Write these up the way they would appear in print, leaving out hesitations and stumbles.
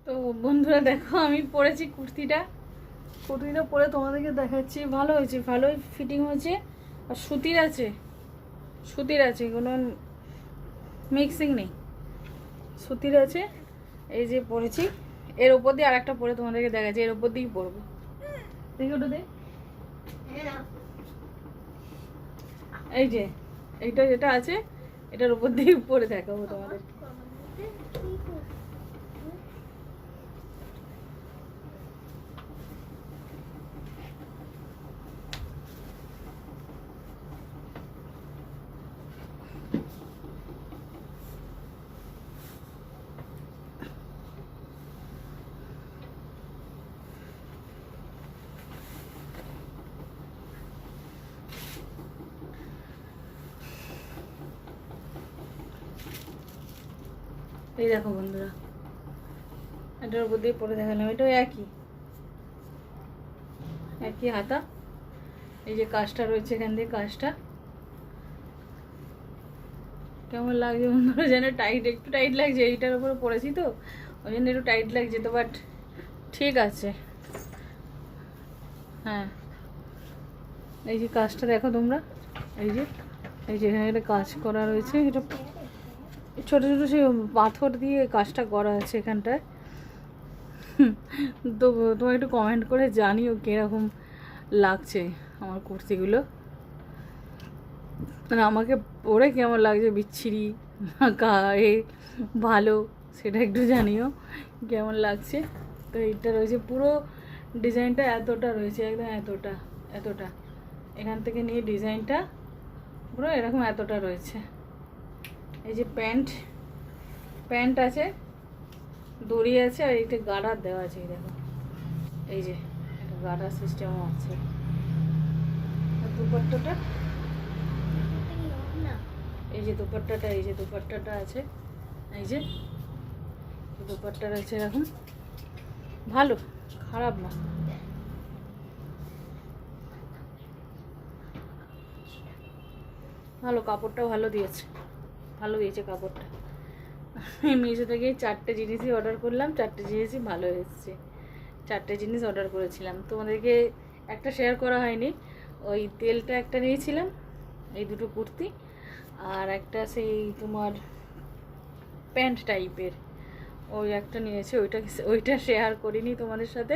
তো বন্ধুরা দেখো আমি পরেছি কুর্তিটা পরে তোমাদেরকে দেখাচ্ছি। ভালো হয়েছে, ভালোই ফিটিং হয়েছে। আর সুতির আছে, কোনো মিক্সিং নেই, সুতির আছে। এই যে পরেছি, এর ওপর দিয়ে আর একটা পরে তোমাদেরকে দেখাচ্ছি। এর ওপর দিয়েই পরবো, দেখি ওটা দে। এই যে এইটা যেটা আছে এটার উপর দিয়ে পরে দেখাবো তোমাদের। এই দেখো বন্ধুরা, এটার উপর দিয়ে পরে দেখালাম। এটাও একই হাতা। এই যে কাজটা রয়েছে এখান দিয়ে, কাজটা কেমন লাগছে বন্ধুরা যেন একটু টাইট লাগছে। এইটার উপরে পরেছি তো ওই জন্য একটু টাইট লাগছে তো, বাট ঠিক আছে। হ্যাঁ, এই যে কাজটা দেখো তোমরা, এই যে এখানে একটা কাজ করা রয়েছে। এটা ছোটো ছোটো সেই পাথর দিয়ে কাজটা করা আছে এখানটায়। তো তোমার একটু কমেন্ট করে জানিও কীরকম লাগছে আমার কুর্তিগুলো, মানে আমাকে পরে কেমন লাগছে, বিচ্ছিরি গায়ে ভালো, সেটা একটু জানিও কেমন লাগছে। তো এইটা রয়েছে পুরো ডিজাইনটা, এতটা রয়েছে একদম, এতটা এখান থেকে নিয়ে ডিজাইনটা পুরো এরকম এতটা রয়েছে। এই যে প্যান্ট আছে, দড়ি আছে, আর এইটা গার্ডার দেওয়া আছে। এই দেখো, এই যে একটা গার্ডার সিস্টেমও আছে। দুপাট্টাটা, এই যে দুপাট্টাটা আছে। এই যে দুপাট্টা রয়েছে এরকম, ভালো, খারাপ না। ভালো, কাপড়টাও ভালো দিয়েছে কাপড়টা। মিশো থেকে 4টে জিনিসই অর্ডার করলাম, 4টে জিনিসই ভালো এসেছে। 4টে জিনিস অর্ডার করেছিলাম, তোমাদেরকে একটা শেয়ার করা হয়নি। ওই তেলটা একটা নিয়েছিলাম, এই দুটো কুর্তি, আর একটা সেই তোমার প্যান্ট টাইপের ওই একটা নিয়েছি। ওইটা শেয়ার করিনি তোমাদের সাথে।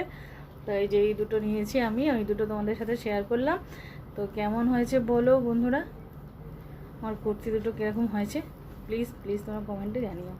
তো এই যে এই দুটো নিয়েছি আমি, ওই দুটো তোমাদের সাথে শেয়ার করলাম। তো কেমন হয়েছে বলো বন্ধুরা, আমার কুর্তি দুটো কীরকম হয়েছে প্লিজ তোমরা কমেন্টে জানিও।